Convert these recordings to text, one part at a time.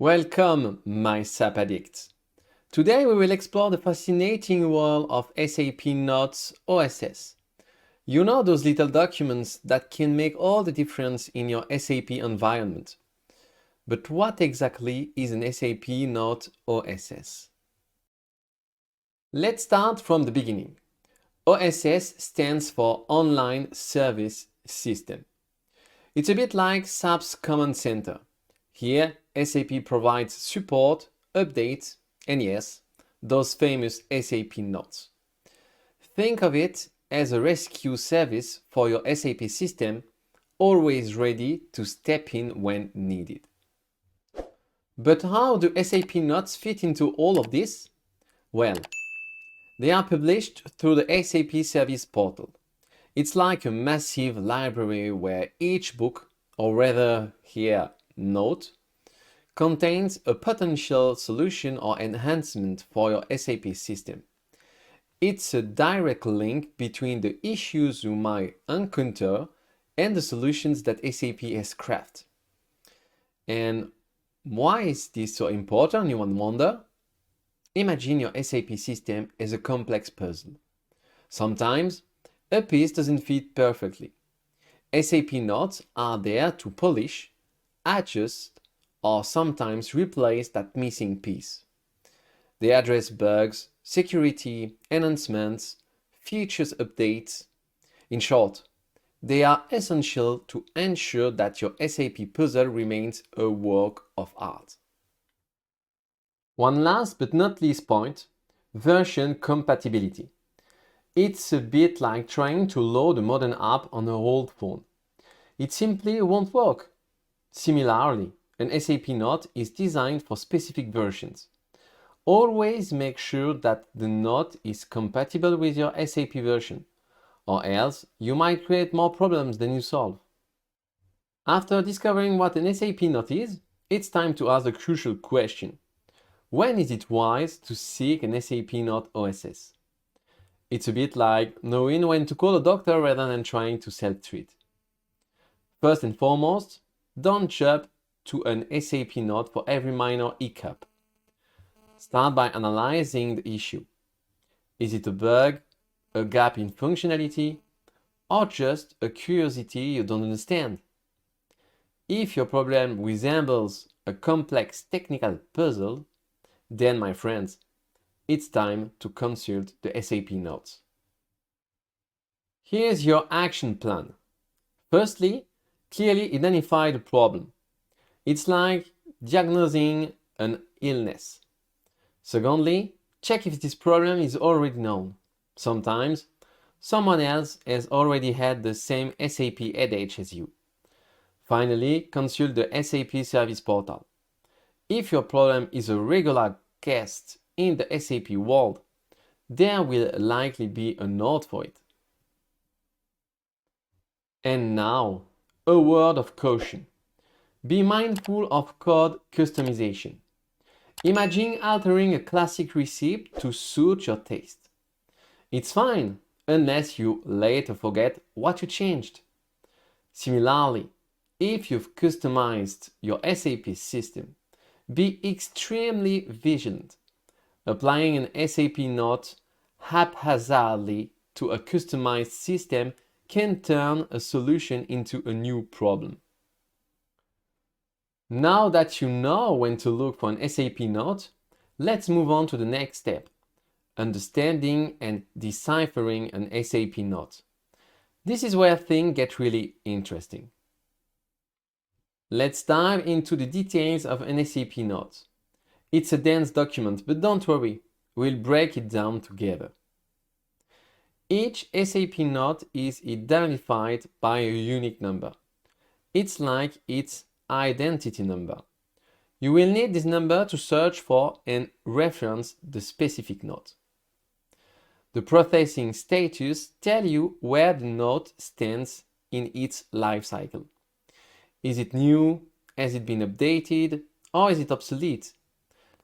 Welcome, my SAP addicts. Today we will explore the fascinating world of SAP Notes OSS. You know those little documents that can make all the difference in your SAP environment. But what exactly is an SAP Note OSS? Let's start from the beginning. OSS stands for Online Service System. It's a bit like SAP's Command Center. Here, SAP provides support, updates, and yes, those famous SAP notes. Think of it as a rescue service for your SAP system, always ready to step in when needed. But how do SAP notes fit into all of this? Well, they are published through the SAP Service Portal. It's like a massive library where each book, or rather here, note, contains a potential solution or enhancement for your SAP system. It's a direct link between the issues you might encounter and the solutions that SAP has crafted. And why is this so important, you might wonder? Imagine your SAP system as a complex puzzle. Sometimes a piece doesn't fit perfectly. SAP notes are there to polish, adjust, or sometimes replace that missing piece. They address bugs, security, enhancements, features updates. In short, they are essential to ensure that your SAP puzzle remains a work of art. One last but not least point, version compatibility. It's a bit like trying to load a modern app on an old phone. It simply won't work. Similarly, an SAP Note is designed for specific versions. Always make sure that the note is compatible with your SAP version, or else you might create more problems than you solve. After discovering what an SAP Note is, it's time to ask the crucial question. When is it wise to seek an SAP Note OSS? It's a bit like knowing when to call a doctor rather than trying to self-treat. First and foremost, don't jump to an SAP Note for every minor hiccup. Start by analyzing the issue. Is it a bug, a gap in functionality, or just a curiosity you don't understand? If your problem resembles a complex technical puzzle, then, my friends, it's time to consult the SAP Notes. Here's your action plan. Firstly, clearly identify the problem. It's like diagnosing an illness. Secondly, check if this problem is already known. Sometimes, someone else has already had the same SAP headache as you. Finally, consult the SAP Service Portal. If your problem is a regular guest in the SAP world, there will likely be a note for it. And now, a word of caution. Be mindful of code customization. Imagine altering a classic recipe to suit your taste. It's fine, unless you later forget what you changed. Similarly, if you've customized your SAP system, be extremely vigilant. Applying an SAP Note haphazardly to a customized system can turn a solution into a new problem. Now that you know when to look for an SAP Note, let's move on to the next step, understanding and deciphering an SAP Note. This is where things get really interesting. Let's dive into the details of an SAP Note. It's a dense document, but don't worry, we'll break it down together. Each SAP Note is identified by a unique number. It's like its identity number. You will need this number to search for and reference the specific note. The processing status tells you where the note stands in its life cycle. Is it new? Has it been updated? Or is it obsolete?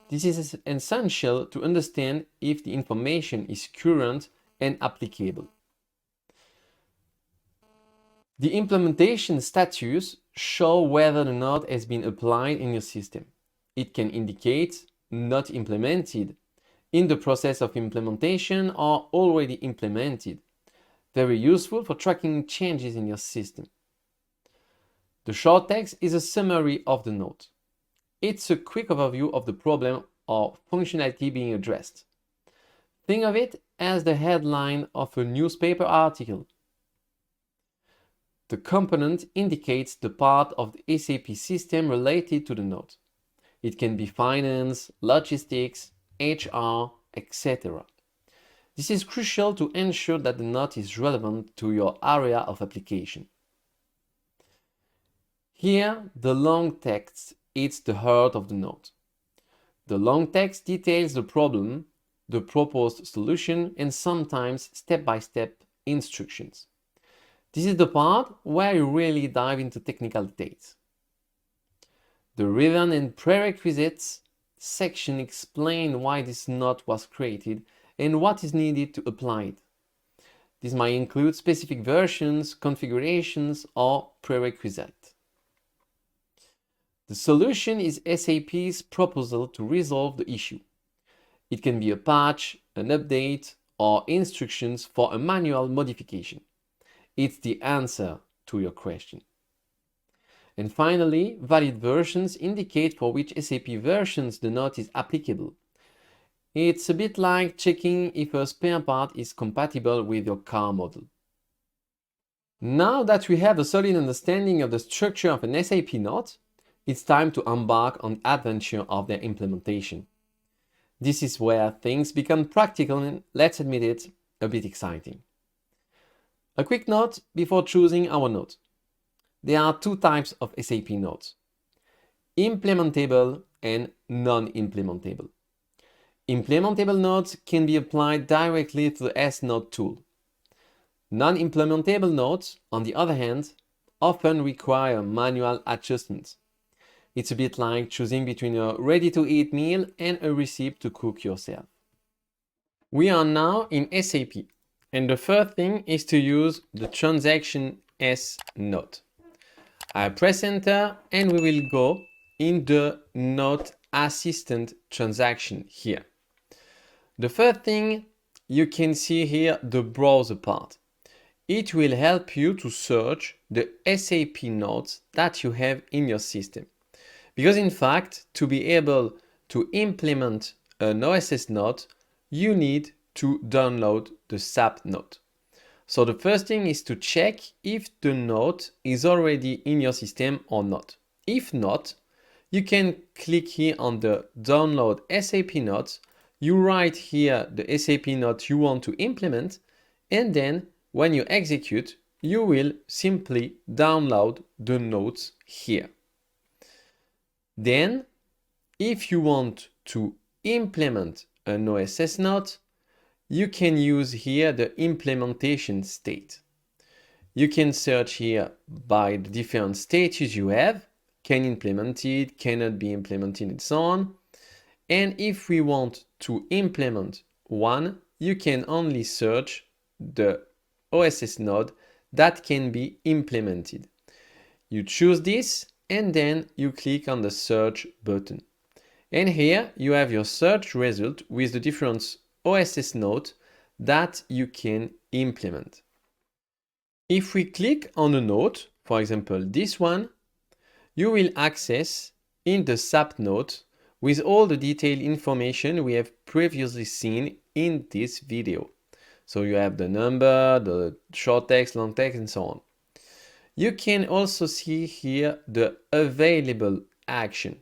This is essential to understand if the information is current and applicable. The implementation status shows whether the note has been applied in your system. It can indicate not implemented, in the process of implementation, or already implemented. Very useful for tracking changes in your system. The short text is a summary of the note. It's a quick overview of the problem or functionality being addressed. Think of it as the headline of a newspaper article. The component indicates the part of the SAP system related to the note. It can be finance, logistics, HR, etc. This is crucial to ensure that the note is relevant to your area of application. Here, the long text is the heart of the note. The long text details the problem, the proposed solution, and sometimes step-by-step instructions. This is the part where you really dive into technical details. The reason and prerequisites section explain why this note was created and what is needed to apply it. This might include specific versions, configurations, or prerequisites. The solution is SAP's proposal to resolve the issue. It can be a patch, an update, or instructions for a manual modification. It's the answer to your question. And finally, valid versions indicate for which SAP versions the note is applicable. It's a bit like checking if a spare part is compatible with your car model. Now that we have a solid understanding of the structure of an SAP Note, it's time to embark on the adventure of their implementation. This is where things become practical and, let's admit it, a bit exciting. A quick note before choosing our note. There are two types of SAP notes: implementable and non-implementable. Implementable notes can be applied directly to the S-Note tool. Non-implementable notes, on the other hand, often require manual adjustments. It's a bit like choosing between a ready-to-eat meal and a recipe to cook yourself. We are now in SAP, and the first thing is to use the transaction S note. I press enter and we will go in the Note Assistant transaction here. The first thing you can see here, the browser part. It will help you to search the SAP notes that you have in your system. Because in fact, to be able to implement an OSS note, you need to download the SAP Note. So the first thing is to check if the note is already in your system or not. If not, you can click here on the Download SAP Notes. You write here the SAP note you want to implement, and then when you execute, you will simply download the notes here. Then, if you want to implement an OSS note, you can use here the implementation state. You can search here by the different stages you have, can implement it, cannot be implemented, and so on. And if we want to implement one, you can only search the OSS node that can be implemented. You choose this and then you click on the search button. And here you have your search result with the different OSS nodes that you can implement. If we click on a node, for example this one, you will access in the SAP Note with all the detailed information we have previously seen in this video. So you have the number, the short text, long text, and so on. You can also see here the available action.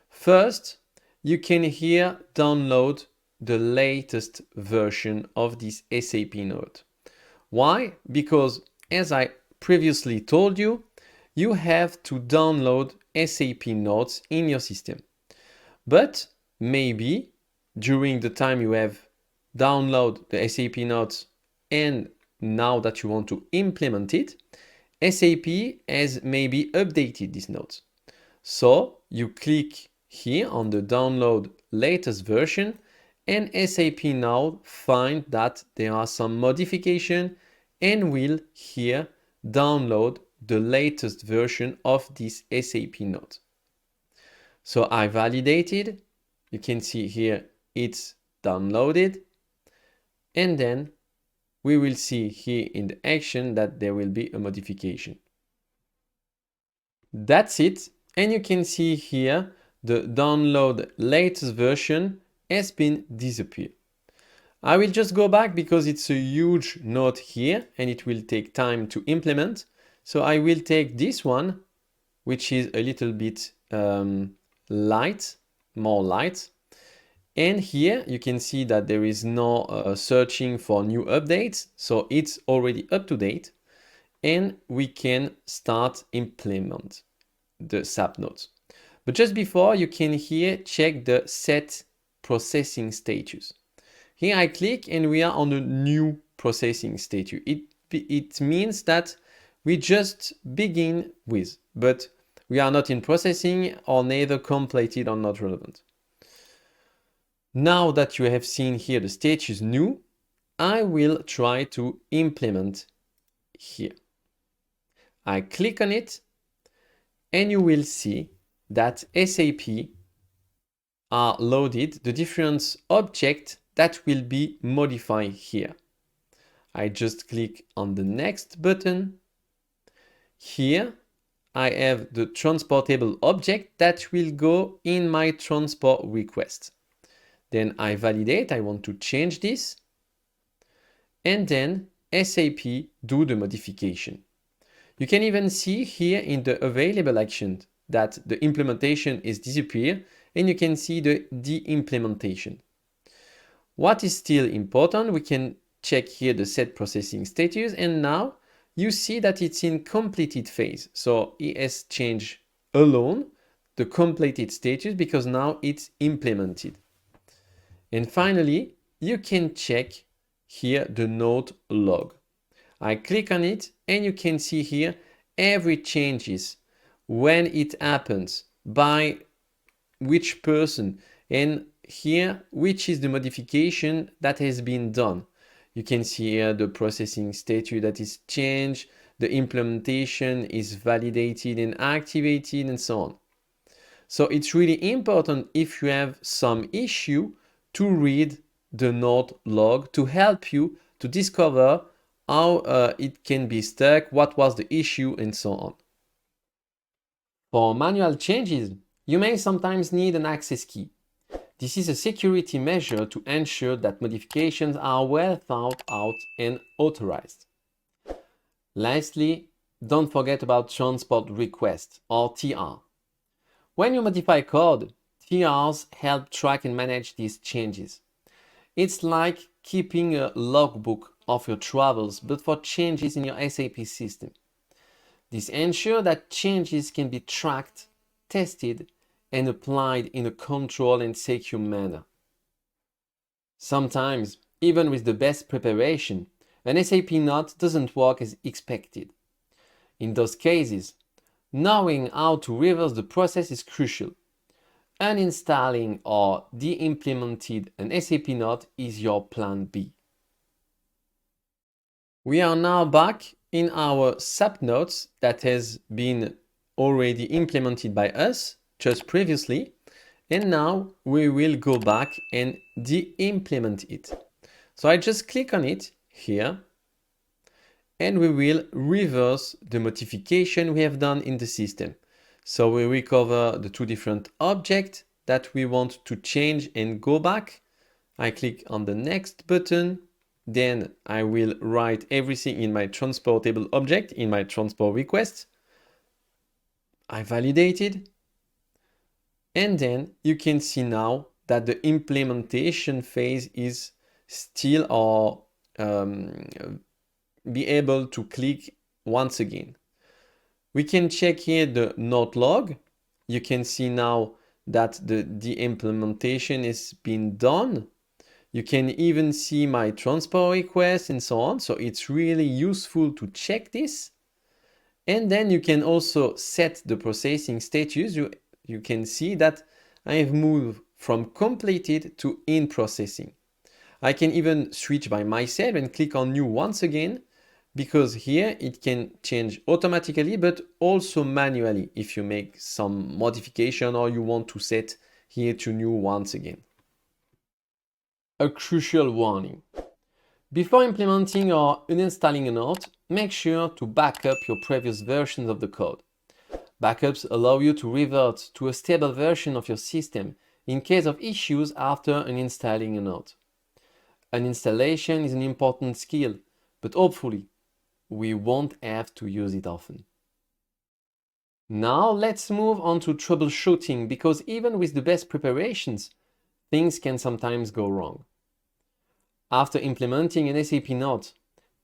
First, you can here download the latest version of this SAP Note. Why? Because as I previously told you, you have to download SAP Notes in your system. But maybe during the time you have download the SAP Notes and now that you want to implement it, SAP has maybe updated these notes. So you click here on the download latest version and SAP now find that there are some modification and will here download the latest version of this SAP Note. So I validated. You can see here it's downloaded. And then we will see here in the action that there will be a modification. That's it. And you can see here the download latest version has been disappeared. I will just go back because it's a huge note here and it will take time to implement. So I will take this one, which is a little bit light, more light. And here you can see that there is no searching for new updates. So it's already up to date and we can start implement the SAP Notes. But just before, you can here check the set processing status. Here I click and we are on the new processing status. It means that we just begin with, but we are not in processing or neither completed or not relevant. Now that you have seen here the status new, I will try to implement here. I click on it and you will see that SAP are loaded the different objects that will be modified here. I just click on the next button. Here I have the transportable object that will go in my transport request. Then I validate, I want to change this. And then SAP do the modification. You can even see here in the available action that the implementation is disappear and you can see the de-implementation. What is still important, we can check here the set processing status and now you see that it's in completed phase. So it has changed alone the completed status because now it's implemented. And finally, you can check here the note log. I click on it and you can see here every changes, when it happens, by which person, and here which is the modification that has been done. You can see here the processing status that is changed, the implementation is validated and activated and so on. So it's really important if you have some issue to read the note log to help you to discover how it can be stuck, what was the issue, and so on. For manual changes, you may sometimes need an access key. This is a security measure to ensure that modifications are well thought out and authorized. Lastly, don't forget about transport request or TR. When you modify code, TRs help track and manage these changes. It's like keeping a logbook of your travels, but for changes in your SAP system. This ensures that changes can be tracked, tested, and applied in a controlled and secure manner. Sometimes, even with the best preparation, an SAP Note doesn't work as expected. In those cases, knowing how to reverse the process is crucial. Uninstalling or de-implementing an SAP Note is your plan B. We are now back in our SAP Notes that has been already implemented by us just previously, and now we will go back and de-implement it. So I just click on it here and we will reverse the modification we have done in the system. So we recover the two different objects that we want to change and go back. I click on the next button. Then I will write everything in my transportable object in my transport request. I validated. And then you can see now that the implementation phase is still or be able to click once again. We can check here the note log. You can see now that the implementation has been done. You can even see my transport request and so on. So it's really useful to check this. And then you can also set the processing status. You can see that I have moved from completed to in processing. I can even switch by myself and click on new once again. because here it can change automatically but also manually if you make some modification or you want to set here to new once again. A crucial warning. Before implementing or uninstalling a note, make sure to back up your previous versions of the code. Backups allow you to revert to a stable version of your system in case of issues after uninstalling a note. Uninstallation is an important skill, but hopefully we won't have to use it often. Now let's move on to troubleshooting, because even with the best preparations, things can sometimes go wrong. After implementing an SAP Note,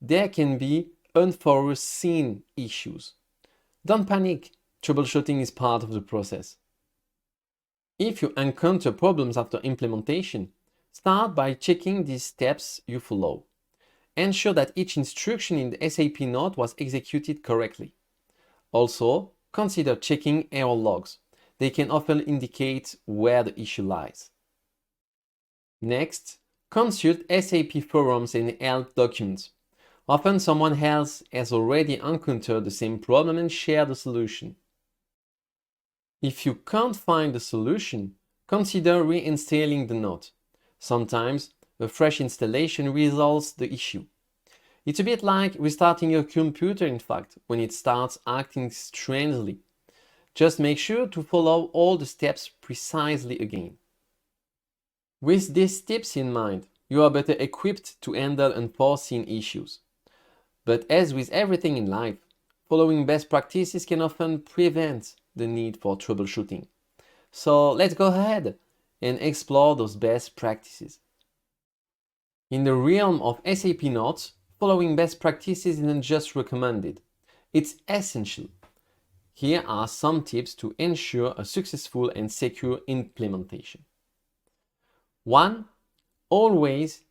there can be unforeseen issues. Don't panic, troubleshooting is part of the process. If you encounter problems after implementation, start by checking these steps you follow. Ensure that each instruction in the SAP Note was executed correctly. Also, consider checking error logs. They can often indicate where the issue lies. Next, consult SAP forums and help documents. Often someone else has already encountered the same problem and shared the solution. If you can't find the solution, consider reinstalling the note. Sometimes a fresh installation resolves the issue. It's a bit like restarting your computer, in fact, when it starts acting strangely. Just make sure to follow all the steps precisely again. With these tips in mind, you are better equipped to handle unforeseen issues. But as with everything in life, following best practices can often prevent the need for troubleshooting. So let's go ahead and explore those best practices. In the realm of SAP Notes, following best practices isn't just recommended, it's essential. Here are some tips to ensure a successful and secure implementation. 1. Always,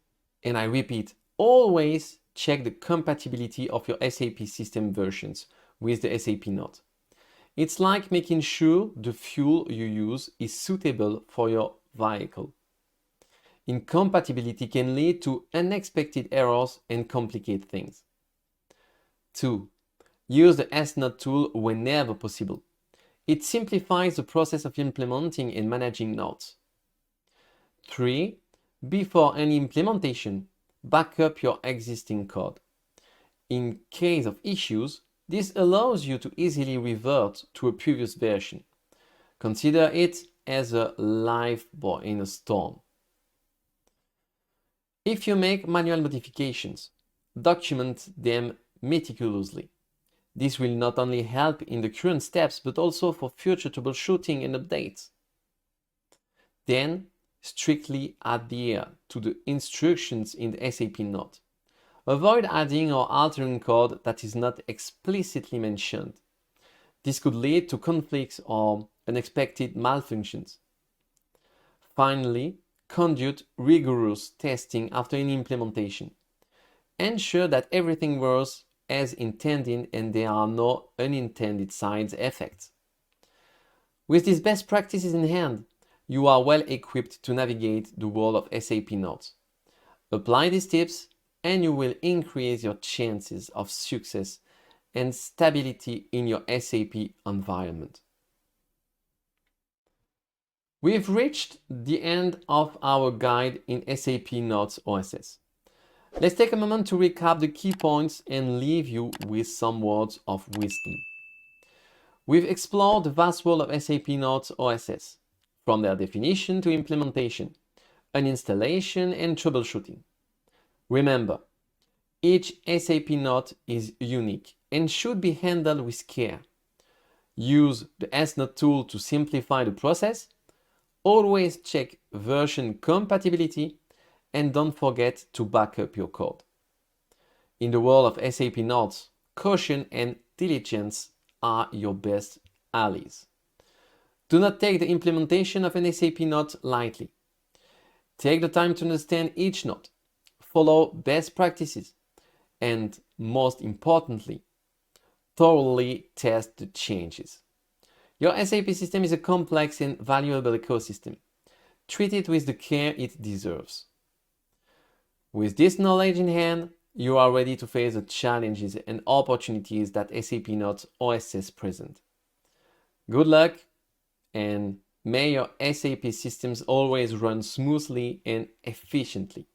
and I repeat, always check the compatibility of your SAP system versions with the SAP Note. It's like making sure the fuel you use is suitable for your vehicle. Incompatibility can lead to unexpected errors and complicate things. 2. Use the S Note tool whenever possible. It simplifies the process of implementing and managing notes. 3. Before any implementation, back up your existing code. In case of issues, this allows you to easily revert to a previous version. Consider it as a lifebuoy in a storm. If you make manual modifications, document them meticulously. This will not only help in the current steps, but also for future troubleshooting and updates. Then, strictly adhere to the instructions in the SAP Note. Avoid adding or altering code that is not explicitly mentioned. This could lead to conflicts or unexpected malfunctions. Finally, conduct rigorous testing after any implementation. Ensure that everything works as intended and there are no unintended side effects. With these best practices in hand, you are well equipped to navigate the world of SAP Notes. Apply these tips and you will increase your chances of success and stability in your SAP environment. We've reached the end of our guide in SAP Notes OSS. Let's take a moment to recap the key points and leave you with some words of wisdom. We've explored the vast world of SAP Notes OSS, from their definition to implementation, uninstallation and troubleshooting. Remember, each SAP Note is unique and should be handled with care. Use the S Note tool to simplify the process. Always check version compatibility and don't forget to back up your code. In the world of SAP Notes, caution and diligence are your best allies. Do not take the implementation of an SAP Note lightly. Take the time to understand each note, follow best practices, and most importantly, thoroughly test the changes. Your SAP system is a complex and valuable ecosystem. Treat it with the care it deserves. With this knowledge in hand, you are ready to face the challenges and opportunities that SAP Note OSS present. Good luck, and may your SAP systems always run smoothly and efficiently.